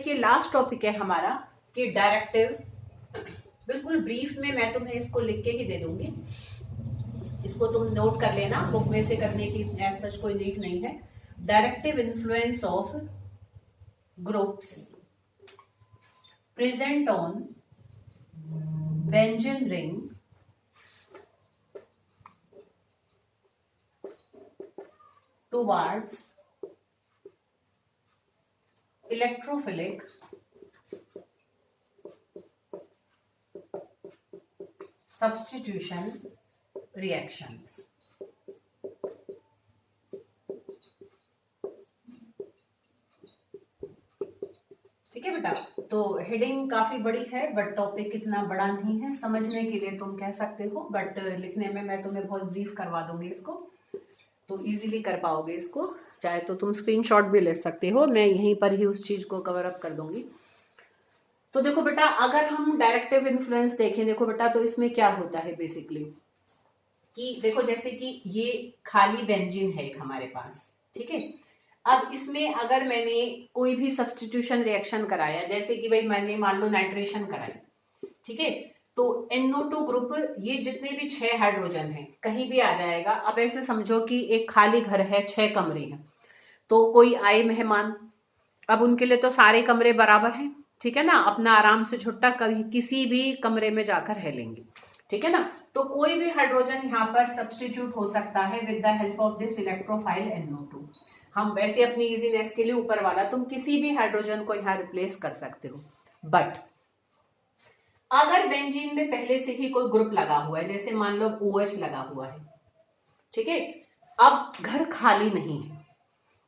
देखिए last topic है हमारा कि डायरेक्टिव। बिल्कुल ब्रीफ में मैं तुम्हें इसको लिख के ही दे दूंगी, इसको तुम नोट कर लेना, बुक में से करने की एज सच कोई नीड नहीं है। Directive influence of groups present on benzene ring towards electrophilic substitution reactions। ठीक है बेटा, तो हेडिंग काफी बड़ी है बट टॉपिक इतना बड़ा नहीं है, समझने के लिए तुम कह सकते हो, बट लिखने में मैं तुम्हें बहुत ब्रीफ करवा दूंगी इसको, तो इजीली कर पाओगे इसको। चाहे तो तुम स्क्रीनशॉट भी ले सकते हो, मैं यहीं पर ही उस चीज को कवर अप कर दूंगी। तो देखो बेटा, अगर हम डायरेक्टिव इन्फ्लुएंस देखें, देखो बेटा, तो इसमें क्या होता है बेसिकली कि देखो जैसे कि ये खाली बेंजीन है एक हमारे पास, ठीक है। अब इसमें अगर मैंने कोई भी सब्स्टिट्यूशन रिएक्शन कराया, जैसे कि भाई मैंने मान लो नाइट्रेशन कराई, ठीक है, तो NO2 ग्रुप, ये जितने भी 6 हाइड्रोजन हैं कहीं भी आ जाएगा। अब ऐसे समझो कि एक खाली घर है, 6 कमरे हैं, तो कोई आए मेहमान, अब उनके लिए तो सारे कमरे बराबर हैं, ठीक है ना, अपना आराम से छुट्टा कभी किसी भी कमरे में जाकर रह लेंगे, ठीक है ना। तो कोई भी हाइड्रोजन यहाँ पर सब्स्टिट्यूट हो सकता है with the help of this electrophile NO2। हम वैसे अपनी इजीनेस के लिए ऊपर वाला तुम किसी भी हाइड्रोजन को यहाँ रिप्लेस कर सकते हो, बट अगर बेंजीन में पहले से ही कोई ग्रुप लगा हुआ है, जैसे मान लो OH लगा हुआ है, ठीक है, अब घर खाली नहीं है,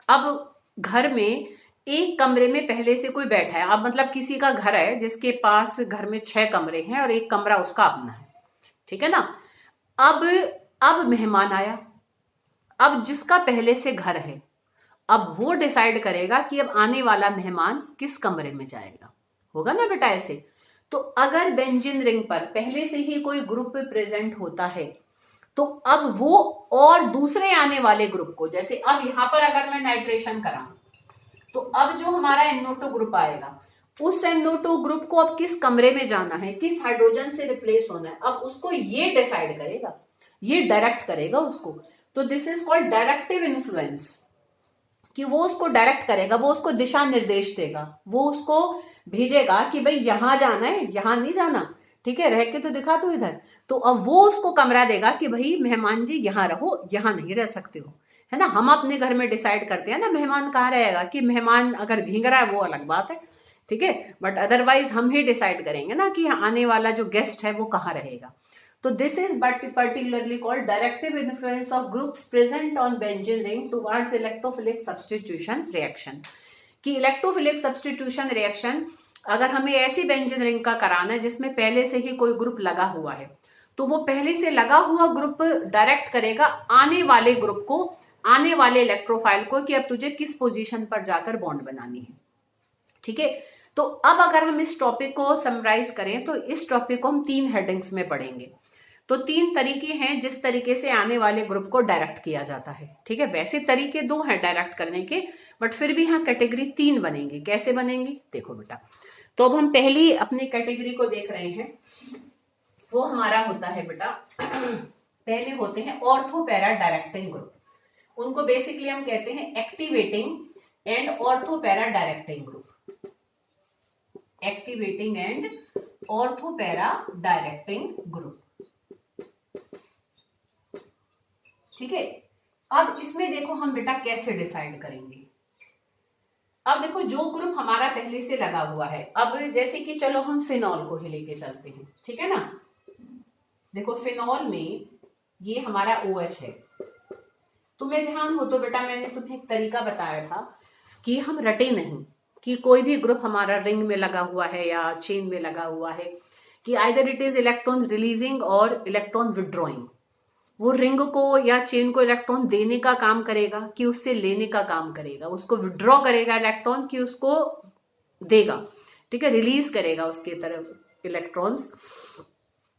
अब घर में एक कमरे में पहले से कोई बैठा है, अब मतलब किसी का घर है जिसके पास घर में 6 कमरे हैं और एक कमरा उसका अपना है, ठीक है ना। अब मेहमान आया, अब जिसका पहले से घर है, अब वो डिसाइड करेगा कि अब आने वाला मेहमान किस कमरे में जाएगा, होगा ना बेटा ऐसे। तो अगर बेंजीन रिंग पर पहले से ही कोई ग्रुप प्रेजेंट होता है, तो अब वो और दूसरे आने वाले ग्रुप को, जैसे अब यहां पर अगर मैं नाइट्रेशन कराऊं, तो अब जो हमारा NO2 ग्रुप आएगा, उस NO2 ग्रुप को अब किस कमरे में जाना है, किस हाइड्रोजन से रिप्लेस होना है, अब उसको ये डिसाइड करेगा, ये डायरेक्ट करेगा उसको। तो this is called directive influence, कि वो उसको डायरेक्ट करेगा, वो उसको दिशा निर्देश देगा, वो उसको भेजेगा कि भाई यहां जाना है, यहां नहीं जाना, ठीक है, रह के तो दिखा तो इधर। तो अब वो उसको कमरा देगा कि भाई मेहमान जी यहां रहो, यहां नहीं रह सकते हो, है ना। हम अपने घर में डिसाइड करते हैं ना मेहमान कहाँ रहेगा, कि मेहमान अगर भीग रहा है वो अलग बात है, ठीक है, बट अदरवाइज हम ही डिसाइड करेंगे ना कि आने वाला जो गेस्ट है वो कहाँ रहेगा। तो this is particularly called directive influence of groups present on benzene ring towards electrophilic substitution reaction। कि इलेक्ट्रोफिलिक सब्स्टिट्यूशन रिएक्शन अगर हमें ऐसी बेंजीन रिंग का कराना है जिसमें पहले से ही कोई ग्रुप लगा हुआ है, तो वो पहले से लगा हुआ ग्रुप डायरेक्ट करेगा आने वाले ग्रुप को, आने वाले इलेक्ट्रोफाइल को, कि अब तुझे किस पोजीशन पर जाकर बॉन्ड बनानी है, ठीक है। तो अब अगर हम इस टॉपिक को समराइज करें, तो इस टॉपिक को हम 3 हेडिंग्स में पढ़ेंगे। तो 3 तरीके हैं जिस तरीके से आने वाले ग्रुप को डायरेक्ट किया जाता है, ठीक है। वैसे तरीके 2 हैं डायरेक्ट करने के, बट फिर भी यहाँ कैटेगरी 3 बनेंगे। कैसे बनेंगी देखो बेटा, तो अब हम पहली अपनी कैटेगरी को देख रहे हैं, वो हमारा होता है बेटा, पहले होते हैं ऑर्थो पैरा डायरेक्टिंग ग्रुप। उनको बेसिकली हम कहते हैं activating and ortho para directing group, activating and ortho para directing group, ठीक है। अब इसमें देखो हम बेटा कैसे डिसाइड करेंगे। अब देखो जो ग्रुप हमारा पहले से लगा हुआ है, अब जैसे कि चलो हम फिनॉल को ही लेके चलते हैं, ठीक है ना। देखो फिनॉल में ये हमारा OH है, तुम्हें ध्यान हो तो बेटा मैंने तुम्हें एक तरीका बताया था कि हम रटे नहीं कि कोई भी ग्रुप हमारा रिंग में लगा हुआ है या चेन में लगा हुआ है, कि either it is electron releasing और इलेक्ट्रॉन विड्रॉइंग। वो रिंग को या चेन को इलेक्ट्रॉन देने का काम करेगा कि उससे लेने का काम करेगा, उसको विड्रॉ करेगा इलेक्ट्रॉन कि उसको देगा, ठीक है, रिलीज करेगा उसके तरफ इलेक्ट्रॉन्स,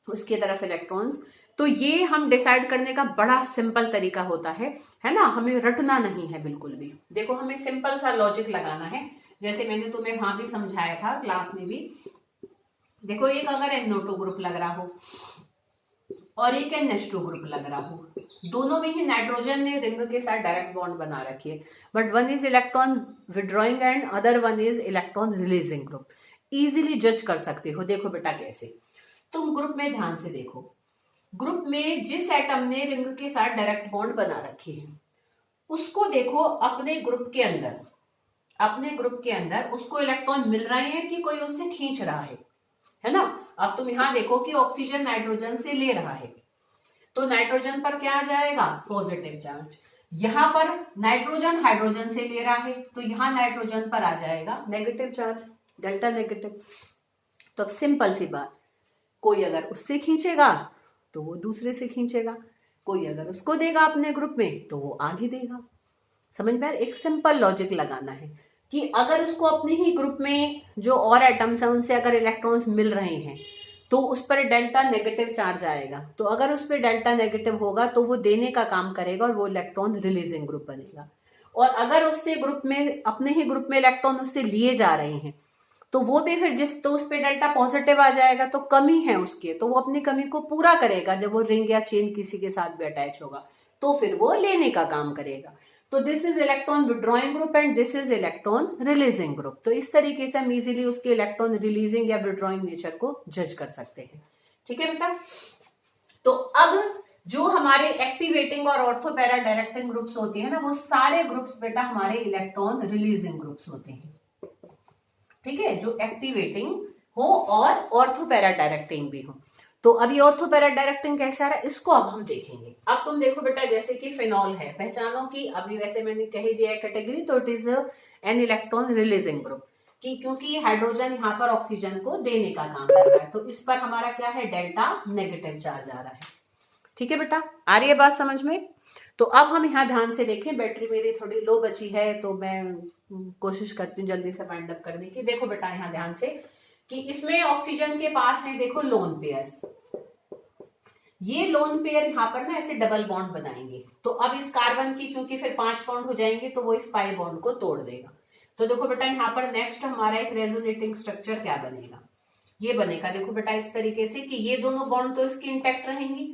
उसके तरफ इलेक्ट्रॉन्स। तो ये हम डिसाइड करने का बड़ा सिंपल तरीका होता है ना, हमें रटना नहीं है बिल्कुल भी। देखो हमें सिंपल सा लॉजिक लगाना है, जैसे मैंने तुम्हें वहां भी समझाया था क्लास में भी। देखो एक अगर NO2 ग्रुप लग रहा हो और एक NH2 ग्रुप लग रहा हो, दोनों में ही नाइट्रोजन ने रिंग के साथ डायरेक्ट बॉन्ड बना रखी है, but one is electron withdrawing and other one is electron releasing group. Easily जज कर सकते हो। देखो बेटा कैसे, तुम ग्रुप में ध्यान से देखो, ग्रुप में जिस एटम ने रिंग के साथ डायरेक्ट बॉन्ड बना रखी है उसको देखो अपने ग्रुप के अंदर, अपने ग्रुप के अंदर उसको इलेक्ट्रॉन मिल रहे हैं कि कोई उससे खींच रहा है ना। अब तुम यहां देखो कि ऑक्सीजन नाइट्रोजन से ले रहा है, तो नाइट्रोजन पर क्या आ जाएगा, पॉजिटिव चार्ज। यहां पर नाइट्रोजन हाइड्रोजन से ले रहा है, तो यहां नाइट्रोजन पर आ जाएगा नेगेटिव चार्ज, डेल्टा नेगेटिव। तो अब सिंपल सी बात, कोई अगर उससे खींचेगा तो वो दूसरे से खींचेगा, कोई अगर उसको देगा अपने ग्रुप में तो वो आगे देगा। समझ में? एक सिंपल लॉजिक लगाना है कि अगर उसको अपने ही ग्रुप में जो और एटम्स हैं उनसे अगर इलेक्ट्रॉन्स मिल रहे हैं तो उस पर डेल्टा नेगेटिव चार्ज आएगा। तो अगर उस पर डेल्टा नेगेटिव होगा तो वो देने का काम करेगा और वो इलेक्ट्रॉन रिलीजिंग ग्रुप बनेगा। और अगर उससे ग्रुप में, अपने ही ग्रुप में इलेक्ट्रॉन उससे लिए जा रहे हैं तो वो भी फिर तो उस पर डेल्टा पॉजिटिव आ जाएगा, तो कमी है उसके, तो वो अपनी कमी को पूरा करेगा। जब वो रिंग या चेन किसी के साथ भी अटैच होगा तो फिर वो लेने का काम करेगा। तो this is electron withdrawing group and this is electron releasing group. तो इस तरीके से हम इजीली उसके इलेक्ट्रॉन रिलीजिंग या विड्रॉइंग नेचर को जज कर सकते हैं। ठीक है बेटा। तो अब जो हमारे एक्टिवेटिंग और ऑर्थो पैरा डायरेक्टिंग ग्रुप्स होते हैं ना, वो सारे ग्रुप्स बेटा हमारे इलेक्ट्रॉन रिलीजिंग ग्रुप्स होते हैं। ठीक है, जो एक्टिवेटिंग हो और ऑर्थो पैरा डायरेक्टिंग भी हो। तो अभी ऑर्थो पैरा डायरेक्टिंग कैसा है इसको अब हम देखेंगे। अब तुम देखो बेटा, जैसे कि फिनॉल है, पहचानो कि अभी वैसे मैंने कह ही दिया है कैटेगरी, तो it is an electron releasing group, कि क्योंकि हाइड्रोजन यहाँ पर ऑक्सीजन को देने का काम कर रहा है, तो इस पर हमारा क्या है, डेल्टा नेगेटिव चार्ज आ रहा है। ठीक है बेटा, आ रही है बात समझ में? तो अब हम यहाँ ध्यान से देखें, बैटरी मेरी थोड़ी लो बची है तो मैं कोशिश करती हूँ जल्दी से वाइंड अप करने की। देखो बेटा यहाँ ध्यान से कि इसमें ऑक्सीजन के पास है देखो लोन पेयर्स, ये लोन पेयर यहाँ पर ना ऐसे डबल बॉन्ड बनाएंगे। तो अब इस कार्बन की क्योंकि फिर 5 बॉन्ड हो जाएंगे तो वो इस पाई बॉन्ड को तोड़ देगा। तो देखो बेटा यहाँ पर नेक्स्ट हमारा एक रेजोनेटिंग स्ट्रक्चर क्या बनेगा, ये बनेगा देखो बेटा इस तरीके से कि ये दोनों बॉन्ड तो इसकी इंटैक्ट रहेंगी।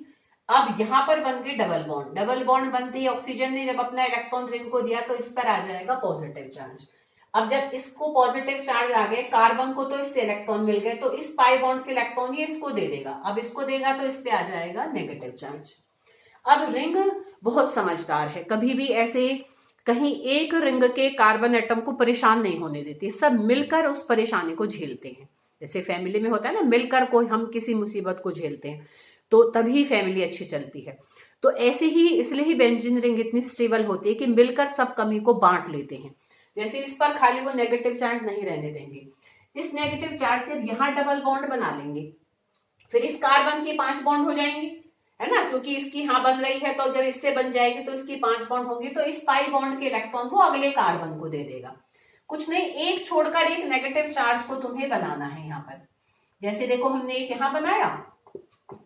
अब यहाँ पर बन गए डबल बॉन्ड, डबल बॉन्ड बनते ही ऑक्सीजन ने जब अपना इलेक्ट्रॉन रिंग को दिया तो इस पर आ जाएगा पॉजिटिव चार्ज। अब जब इसको पॉजिटिव चार्ज आ गए, कार्बन को तो इससे इलेक्ट्रॉन मिल गए, तो इस पाई बॉन्ड के इलेक्ट्रॉन ये इसको दे देगा। अब इसको देगा तो इस पे आ जाएगा नेगेटिव चार्ज। अब रिंग बहुत समझदार है, कभी भी ऐसे कहीं एक रिंग के कार्बन एटम को परेशान नहीं होने देती, सब मिलकर उस परेशानी को झेलते हैं। जैसे फैमिली में होता है ना, मिलकर कोई हम किसी मुसीबत को झेलते हैं तो तभी फैमिली अच्छी चलती है। तो ऐसे ही इसलिए ही बेंजीन रिंग इतनी स्टेबल होती है कि मिलकर सब कमी को बांट लेते हैं। जैसे इस पर खाली वो नेगेटिव चार्ज नहीं रहने देंगे, इस नेगेटिव चार्ज से यहाँ डबल बॉन्ड बना लेंगे, फिर इस कार्बन की 5 बॉन्ड हो जाएंगे, है ना, क्योंकि इसकी यहाँ बन रही है तो जब इससे बन जाएगी तो इसकी 5 बॉन्ड होंगी, तो इस पाई बॉन्ड के इलेक्ट्रॉन को अगले कार्बन को दे देगा। कुछ नहीं, एक छोड़कर एक नेगेटिव चार्ज को तुम्हें बनाना है यहाँ पर। जैसे देखो हमने एक यहाँ बनाया,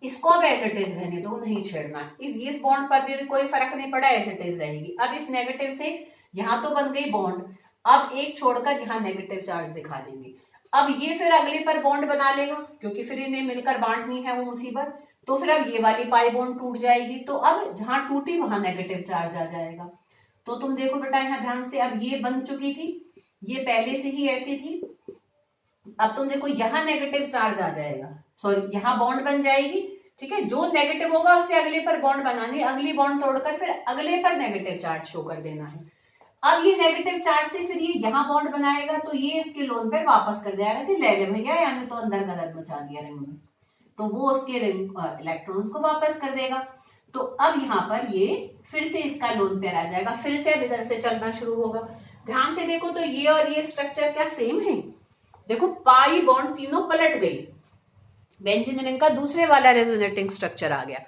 इसको अब एज इट इज रहने दो, नहीं छेड़ना। इस बॉन्ड पर भी कोई फर्क नहीं पड़ा, एज इट इज रहेगी। अब इस नेगेटिव से यहाँ तो बन गई बॉन्ड, अब एक छोड़कर यहाँ नेगेटिव चार्ज दिखा देंगे। अब ये फिर अगले पर बॉन्ड बना लेगा क्योंकि फिर इन्हें मिलकर बांटनी है वो मुसीबत, तो फिर अब ये वाली पाई बॉन्ड टूट जाएगी, तो अब जहां टूटी वहां नेगेटिव चार्ज आ जाएगा। तो तुम देखो बेटा यहाँ ध्यान से, अब ये बन चुकी थी, ये पहले से ही ऐसी थी, अब तुम देखो यहाँ नेगेटिव चार्ज आ जाएगा, सॉरी यहाँ बॉन्ड बन जाएगी। ठीक है, जो नेगेटिव होगा उससे अगले पर बॉन्ड बनानी, अगली बॉन्ड तोड़कर फिर अगले पर नेगेटिव चार्ज शो कर देना है। अब ये नेगेटिव चार्ज से फिर ये यहाँ बॉन्ड बनाएगा तो ये इसके लोन पे वापस कर जाएगा कि ले ले भैया, यानी तो अंदर गलत मचा दिया रिंग में, तो वो उसके इलेक्ट्रॉन्स को वापस कर देगा। तो अब यहाँ पर ये फिर से इसका लोन पेयर आ जाएगा, फिर से अब इधर से चलना शुरू होगा। ध्यान से देखो तो ये और ये स्ट्रक्चर क्या सेम है, देखो पाई बॉन्ड तीनों पलट गई, बेंजीन रिंग का दूसरे वाला रेजोनेटिंग स्ट्रक्चर आ गया।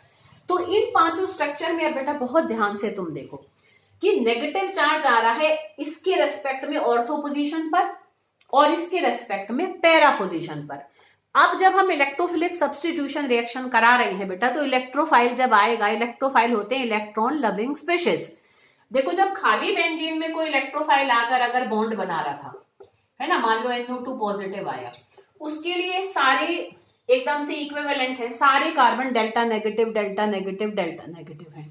तो इन 5 स्ट्रक्चर में अब बेटा बहुत ध्यान से तुम देखो कि नेगेटिव चार्ज आ रहा है इसके रेस्पेक्ट में ऑर्थो पोजीशन पर और इसके रेस्पेक्ट में पैरा पोजीशन पर। अब जब हम इलेक्ट्रोफिलिक सब्स्टिट्यूशन रिएक्शन करा रहे हैं बेटा, तो इलेक्ट्रोफाइल जब आएगा, इलेक्ट्रोफाइल होते हैं इलेक्ट्रॉन लविंग स्पीशीज। देखो जब खाली बेंजीन में कोई इलेक्ट्रोफाइल आकर अगर बॉन्ड बना रहा था है ना, मान लो NO2 पॉजिटिव आया, उसके लिए सारे एकदम से इक्विवेलेंट है, सारे carbon delta negative delta negative delta negative है।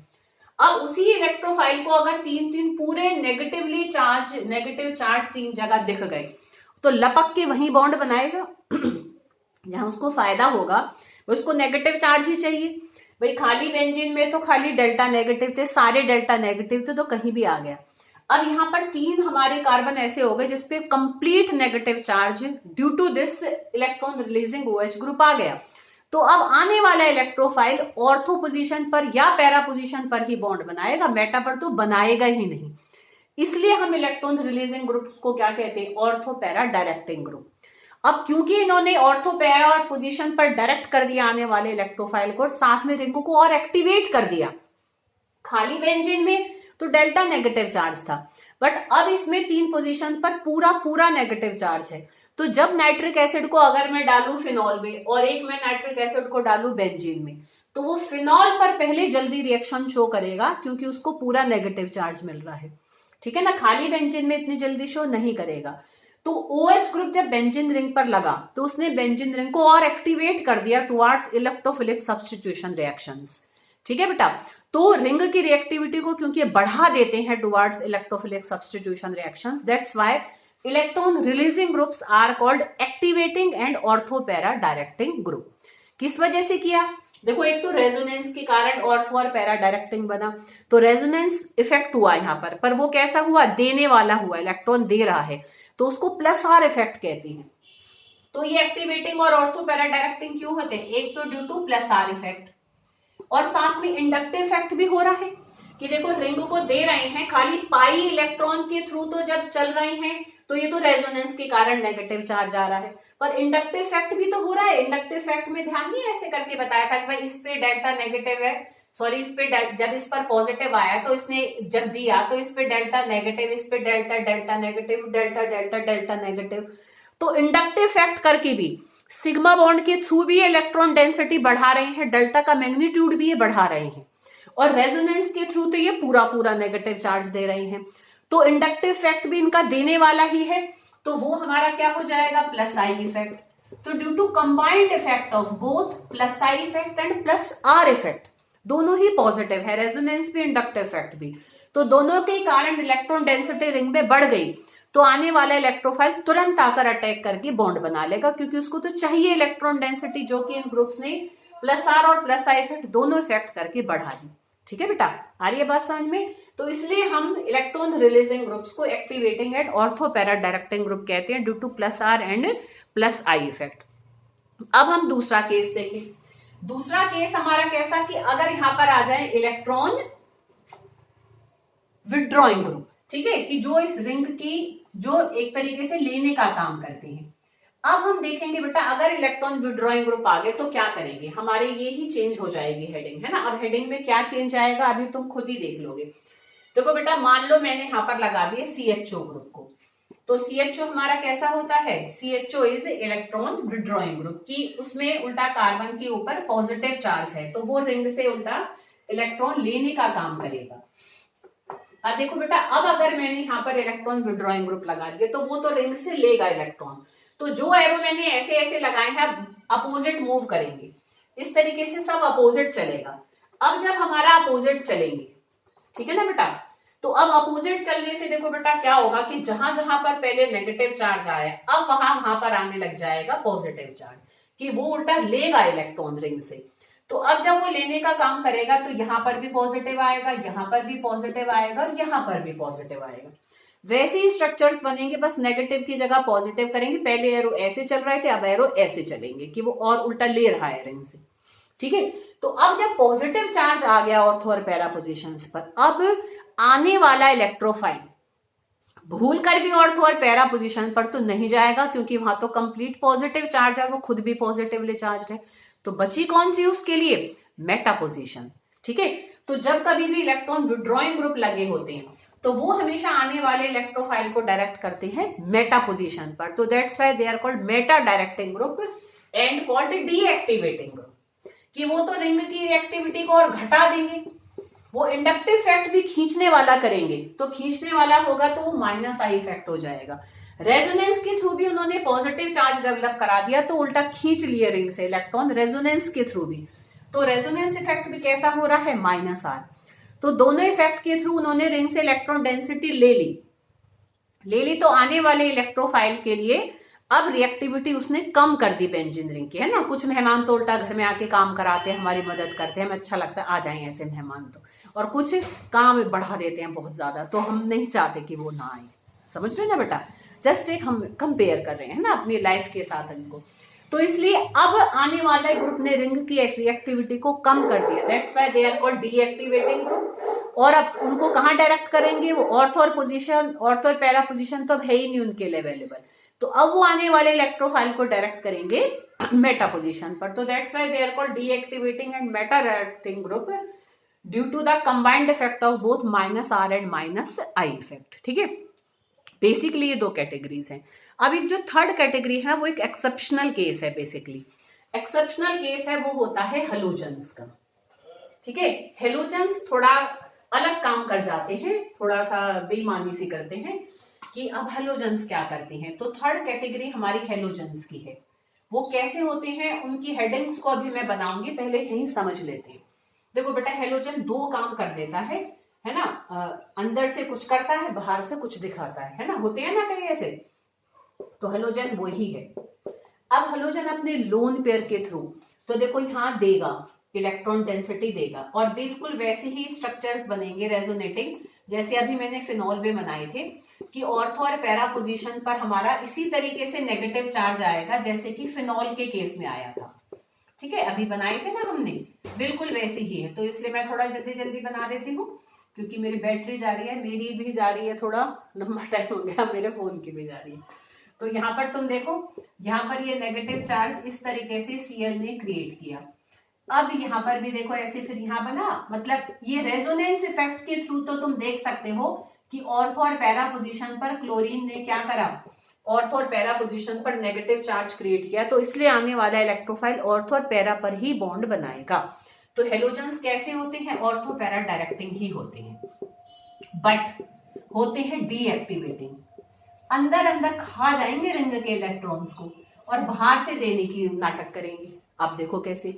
अब उसी इलेक्ट्रोफाइल को अगर तीन तीन पूरे नेगेटिव चार्ज तीन जगह दिख गए तो लपक के वही बॉन्ड बनाएगा जहां उसको फायदा होगा, उसको नेगेटिव चार्ज ही चाहिए। भाई खाली बेंजीन में तो खाली डेल्टा नेगेटिव थे, सारे डेल्टा नेगेटिव थे, तो कहीं भी आ गया। अब यहाँ पर तीन हमारे कार्बन ऐसे हो गए जिसपे complete negative charge due to this electron releasing OH group आ गया। तो अब आने वाला इलेक्ट्रोफाइल ऑर्थो पोजीशन पर या पैरा पोजीशन पर ही बॉन्ड बनाएगा, मेटा पर तो बनाएगा ही नहीं। इसलिए हम इलेक्ट्रॉन रिलीजिंग ग्रुप्स को क्या कहते हैं, ऑर्थो पैरा डायरेक्टिंग ग्रुप। अब क्योंकि इन्होंने ऑर्थो पैरा और पोजीशन पर डायरेक्ट कर दिया आने वाले इलेक्ट्रोफाइल को, साथ में रिंग को और एक्टिवेट कर दिया। खाली बेंजीन में तो डेल्टा नेगेटिव चार्ज था, बट अब इसमें तीन पोजीशन पर पूरा नेगेटिव चार्ज है। तो जब नाइट्रिक एसिड को अगर मैं डालूं फिनॉल में और एक मैं नाइट्रिक एसिड को डालूं बेंजीन में, तो वो फिनॉल पर पहले जल्दी रिएक्शन शो करेगा क्योंकि उसको पूरा नेगेटिव चार्ज मिल रहा है, ठीक है ना। खाली बेंजीन में इतनी जल्दी शो नहीं करेगा। तो OH ग्रुप जब बेंजीन रिंग पर लगा तो उसने बेंजीन रिंग को और एक्टिवेट कर दिया टुवर्ड्स इलेक्ट्रोफिलिक सब्स्टिट्यूशन रिएक्शंस, ठीक है बेटा। तो रिंग की रिएक्टिविटी को क्योंकि बढ़ा देते हैं towards electrophilic substitution reactions, that's why electron releasing groups are called activating and ortho para directing group. किस वजह से किया, देखो एक तो रेजोनेंस के कारण ऑर्थो और पैरा डायरेक्टिंग बना, तो रेजोनेंस इफेक्ट हुआ यहाँ पर वो कैसा हुआ, देने वाला हुआ, इलेक्ट्रॉन दे रहा है, तो उसको +R इफेक्ट कहते हैं। तो ये एक्टिवेटिंग और ऑर्थो पैरा डायरेक्टिंग क्यों होते हैं, एक तो ड्यू टू +R इफेक्ट, और साथ में इंडक्टिव इफेक्ट भी हो रहा है कि देखो रिंग को दे रहे हैं, खाली पाई इलेक्ट्रॉन के थ्रू तो जब चल रहे हैं तो ये तो रेजोनेंस के कारण नेगेटिव चार्ज आ रहा है, पर इंडक्टिव इफेक्ट भी तो हो रहा है। इंडक्टिव इफेक्ट में ध्यान नहीं ऐसे करके बताया था कि भाई इस पे डेल्टा नेगेटिव है, सॉरी इस पे जब इस पर पॉजिटिव आया तो इसने जब दिया तो इस पे डेल्टा नेगेटिव, इस पे delta delta negative, delta delta delta negative. तो इंडक्टिव इफेक्ट करके भी सिग्मा बॉन्ड के थ्रू भी इलेक्ट्रॉन डेंसिटी बढ़ा रहे हैं, डेल्टा का मैग्नीट्यूड भी ये बढ़ा रहे हैं, और रेजोनेंस के थ्रू तो ये पूरा नेगेटिव चार्ज दे रहे हैं। तो इंडक्टिव इफेक्ट भी इनका देने वाला ही है, तो वो हमारा क्या हो जाएगा, +I इफेक्ट। तो due to combined effect of both +I effect and +R effect, दोनों ही पॉजिटिव है, रेजोनेंस भी इंडक्टिव इफेक्ट भी, तो दोनों के कारण इलेक्ट्रॉन डेंसिटी रिंग में बढ़ गई, तो आने वाला इलेक्ट्रोफाइल तुरंत आकर अटैक करके बॉन्ड बना लेगा, क्योंकि उसको तो चाहिए इलेक्ट्रॉन डेंसिटी, जो कि इन ग्रुप्स ने +R और +I इफेक्ट दोनों इफेक्ट करके बढ़ा दी। ठीक है बेटा, आ रही है बात समझ में। तो इसलिए हम इलेक्ट्रॉन रिलीजिंग ग्रुप्स को activating and ortho para directing group कहते हैं due to +R and +I effect. अब हम दूसरा केस देखें। दूसरा केस हमारा कैसा कि अगर यहां पर आ जाए इलेक्ट्रॉन विड्रॉइंग ग्रुप, ठीक है, कि जो इस रिंग की जो एक तरीके से लेने का काम करते हैं। अब हम देखेंगे बेटा, अगर इलेक्ट्रॉन विड्रॉइंग ग्रुप आ गए तो क्या करेंगे, हमारे ये ही चेंज हो जाएगी हेडिंग, है ना। अब हेडिंग में क्या चेंज आएगा अभी तुम खुद ही देख लोगे। देखो बेटा, मान लो मैंने यहां पर लगा दिया CHO ग्रुप को, तो CHO हमारा कैसा होता है, CHO is electron withdrawing group, की उसमें उल्टा कार्बन के ऊपर पॉजिटिव चार्ज है, तो वो रिंग से उल्टा इलेक्ट्रॉन लेने का काम करेगा। अब देखो बेटा, अब अगर मैंने यहाँ पर इलेक्ट्रॉन विड्रॉइंग ग्रुप लगा दिया तो वो तो रिंग से लेगा इलेक्ट्रॉन, तो जो एरो मैंने ऐसे ऐसे लगाए हैं अपोजिट मूव करेंगे, इस तरीके से सब अपोजिट चलेगा। अब जब हमारा अपोजिट चलेंगे, ठीक है ना बेटा, तो अब अपोजिट चलने से देखो बेटा क्या होगा कि जहां जहां पर पहले नेगेटिव चार्ज आया, अब वहां पर आने लग जाएगा पॉजिटिव चार्ज, कि वो उल्टा लेगा इलेक्ट्रॉन रिंग से। तो अब जब वो लेने का काम करेगा तो यहाँ पर भी पॉजिटिव आएगा, यहाँ पर भी पॉजिटिव आएगा और यहाँ पर भी पॉजिटिव आएगा। वैसे ही स्ट्रक्चर्स बनेंगे, बस नेगेटिव की जगह पॉजिटिव करेंगे। पहले एरो ऐसे चल रहे थे, अब एरो ऐसे चलेंगे कि वो और उल्टा ले रहा है रिंग से, ठीक है। तो अब जब पॉजिटिव चार्ज आ गया ऑर्थो और पैरा पोजिशंस पर, अब आने वाला इलेक्ट्रोफाइल भूल कर भी ऑर्थो और पैरा पोजिशन पर तो नहीं जाएगा, क्योंकि वहां तो कंप्लीट पॉजिटिव चार्ज है, वो खुद भी पॉजिटिवली चार्ज है। तो बची कौन सी उसके लिए, मेटा पोजीशन, ठीक है। तो जब कभी भी इलेक्ट्रॉन विड्रॉइंग ग्रुप लगे होते हैं तो वो हमेशा आने वाले इलेक्ट्रोफाइल को डायरेक्ट करते हैं मेटा पोजीशन पर, तो that's why they are called meta directing group and called deactivating group, कि वो तो रिंग की रिएक्टिविटी को और घटा देंगे, वो इंडक्टिव इफेक्ट भी खींचने वाला करेंगे, तो खींचने वाला होगा तो वो -I इफेक्ट हो जाएगा। रेजोनेंस के थ्रू भी उन्होंने पॉजिटिव चार्ज डेवलप करा दिया, तो उल्टा खींच लिए रिंग से इलेक्ट्रॉन रेजोनेंस के थ्रू भी। तो रेजोनेंस इफेक्ट भी कैसा हो रहा है, -r। तो दोनों इफेक्ट के थ्रू उन्होंने रिंग से इलेक्ट्रॉन डेंसिटी ले ली, तो आने वाले इलेक्ट्रोफाइल के लिए अब रिएक्टिविटी उसने कम कर दी बेंजीन रिंग की, है ना। कुछ मेहमान तो उल्टा घर में आके काम कराते हैं, हमारी मदद करते हैं, हमें अच्छा लगता है आ जाए ऐसे मेहमान तो, और कुछ काम बढ़ा देते हैं बहुत ज्यादा, तो हम नहीं चाहते कि वो ना आए। समझ रहे ना बेटा, जस्ट एक हम कंपेयर कर रहे हैं ना अपनी लाइफ के साथ इनको। तो इसलिए अब आने वाले ग्रुप ने रिंग की रिएक्टिविटी को कम कर दिया, that's why they are called deactivating group. और अब उनको कहाँ डायरेक्ट करेंगे, वो ऑर्थो और पोजीशन, ऑर्थो और पैरा पोजीशन तो अब है ही नहीं उनके लिए अवेलेबल, तो अब वो आने वाले इलेक्ट्रोफाइल को डायरेक्ट करेंगे मेटा पोजीशन पर। तो that's why they are called deactivating and meta directing group due to the combined effect of both -r and -i effect. ठीक है, बेसिकली ये दो कैटेगरीज हैं। अब एक जो थर्ड कैटेगरी है वो एक एक्सेप्शनल केस है। बेसिकली एक्सेप्शनल केस है वो होता है हेलोजन्स का। ठीक है, हेलोजन्स थोड़ा अलग काम कर जाते हैं, थोड़ा सा बेईमानी सी करते हैं कि अब हेलोजन्स क्या करते हैं। तो थर्ड कैटेगरी हमारी हेलोजन्स की है। वो कैसे होते हैं, उनकी हेडिंग्स को अभी मैं बनाऊंगी, पहले यही समझ लेते हैं। देखो बेटा, हेलोजन दो काम कर देता है ना, अंदर से कुछ करता है, बाहर से कुछ दिखाता है ना, होते हैं ना कई ऐसे, तो हेलोजन वो ही है। अब हेलोजन अपने लोन पेयर के थ्रू, तो देखो यहाँ देगा इलेक्ट्रॉन डेंसिटी देगा, और बिल्कुल वैसे ही स्ट्रक्चर्स बनेंगे रेजोनेटिंग, जैसे अभी मैंने फिनॉल में बनाए थे कि ऑर्थो और पैरा पोजीशन पर हमारा इसी तरीके से नेगेटिव चार्ज आएगा जैसे कि फिनॉल के केस में आया था। ठीक है, अभी बनाए थे ना हमने, बिल्कुल वैसे ही है। तो इसलिए मैं थोड़ा जल्दी जल्दी बना देती हूँ, क्योंकि मेरी बैटरी जा रही है, मेरी भी जा रही है, थोड़ा लंबा टाइम हो गया, मेरे फोन की भी जा रही है। तो यहाँ पर तुम देखो, यहाँ पर ये नेगेटिव चार्ज इस तरीके से Cl ने क्रिएट किया। अब यहाँ पर भी देखो ऐसे, फिर यहाँ बना, मतलब ये रेजोनेंस इफेक्ट के थ्रू तो तुम देख सकते हो कि ऑर्थो और पैरा पोजीशन पर क्लोरीन ने क्या करा, ऑर्थो और पैरा पोजीशन पर नेगेटिव चार्ज क्रिएट किया, तो इसलिए आने वाला इलेक्ट्रोफाइल ऑर्थो और पैरा पर ही बॉन्ड बनाएगा। तो हेलोजन्स कैसे होते हैं, ऑर्थो पैरा डायरेक्टिंग ही होते हैं, बट होते हैं डीएक्टिवेटिंग। अंदर अंदर खा जाएंगे रिंग के इलेक्ट्रॉन्स को और बाहर से देने की नाटक करेंगे। अब देखो कैसे,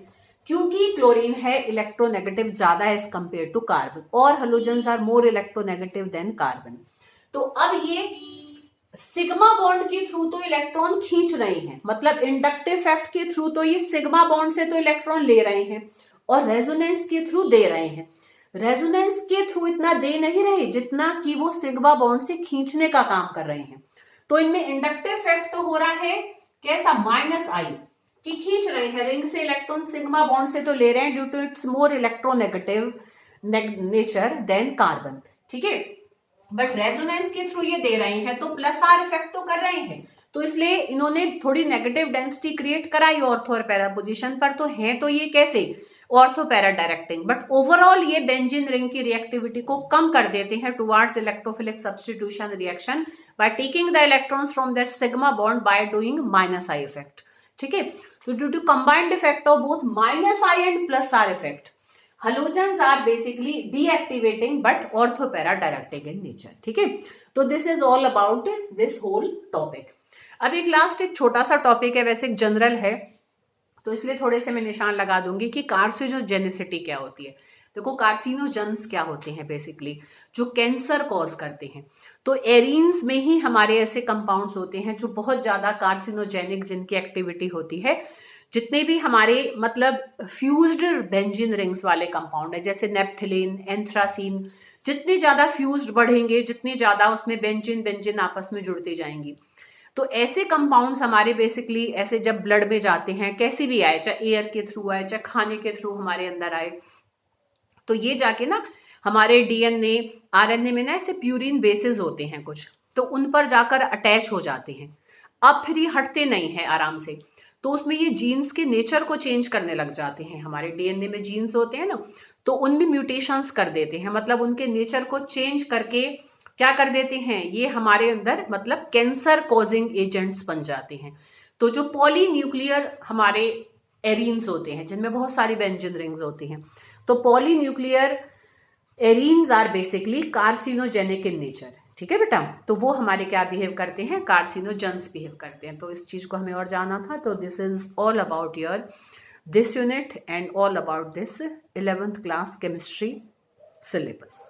क्योंकि क्लोरीन है इलेक्ट्रोनेगेटिव ज्यादा एज कंपेयर टू कार्बन, और halogens are more electronegative than carbon. तो अब ये सिग्मा बॉन्ड के थ्रू तो इलेक्ट्रॉन खींच रहे हैं, मतलब इंडक्टिव इफेक्ट के थ्रू तो ये सिग्मा बॉन्ड से तो इलेक्ट्रॉन ले रहे हैं, और रेजोनेंस के थ्रू दे रहे हैं। रेजोनेंस के थ्रू इतना दे नहीं रहे जितना कि वो सिग्मा बॉन्ड से खींचने का काम कर रहे हैं। तो इनमें इंडक्टिव इफेक्ट तो हो रहा है कैसा, -i, कि खींच रहे हैं रिंग से इलेक्ट्रॉन, सिग्मा बॉन्ड से तो ले रहे हैं due to its more electronegative nature than carbon. ठीक है, बट रेजोनेंस के थ्रू ये दे रहे हैं तो +r इफेक्ट तो कर रहे हैं, तो इसलिए इन्होंने थोड़ी नेगेटिव डेंसिटी क्रिएट कराई ऑर्थो और पैरा पोजीशन पर। तो है तो ये कैसे, ortho para directing, but overall ये बेंजीन रिंग की रिएक्टिविटी को कम कर देते हैं towards electrophilic substitution reaction by taking the electrons from that sigma bond by doing -i effect. ठीक है, तो due to combined effect of both -i and +r effect, halogens are basically deactivating but ortho para directing in nature. ठीक है, तो this is all about this whole topic. अब एक last एक छोटा सा टॉपिक है, वैसे जनरल है तो इसलिए थोड़े से मैं निशान लगा दूंगी कि कार्सिनोजेनिसिटी क्या होती है। देखो कार्सिनोजेंस क्या होते हैं, बेसिकली जो कैंसर कॉज करते हैं। तो एरीन्स में ही हमारे ऐसे कंपाउंड्स होते हैं जो बहुत ज्यादा कार्सिनोजेनिक, जिनकी एक्टिविटी होती है। जितने भी हमारे मतलब फ्यूज्ड बेंजीन रिंग्स वाले कंपाउंड है, जैसे नेप्थिलीन, एंथ्रासीन, जितने ज्यादा फ्यूज्ड बढ़ेंगे, जितनी ज्यादा उसमें बेंजीन आपस में जुड़ते जाएंगी। तो ऐसे कंपाउंड्स हमारे बेसिकली ऐसे जब ब्लड में जाते हैं, कैसे भी आए, चाहे एयर के थ्रू आए, चाहे खाने के थ्रू हमारे अंदर आए, तो ये जाके ना हमारे डीएनए, आरएनए में ना ऐसे प्यूरिन बेसेस होते हैं कुछ, तो उन पर जाकर अटैच हो जाते हैं। अब फिर ये हटते नहीं है आराम से, तो उसमें ये जीन्स के नेचर को चेंज करने लग जाते हैं। हमारे डीएनए में जीन्स होते हैं ना, तो उनमें म्यूटेशंस कर देते हैं, मतलब उनके नेचर को चेंज करके क्या कर देते हैं, ये हमारे अंदर मतलब कैंसर कॉजिंग एजेंट्स बन जाते हैं। तो जो पॉलीन्यूक्लियर हमारे एरीन्स होते हैं, जिनमें बहुत सारी बेंजीन रिंग्स होती हैं, तो polynuclear arenes are basically carcinogenic in nature. ठीक है बेटा, तो वो हमारे क्या बिहेव करते हैं, कार्सिनोजेंस बिहेव करते हैं। तो इस चीज को हमें और जाना था। तो this is all about your this unit and all about this 11th class chemistry syllabus.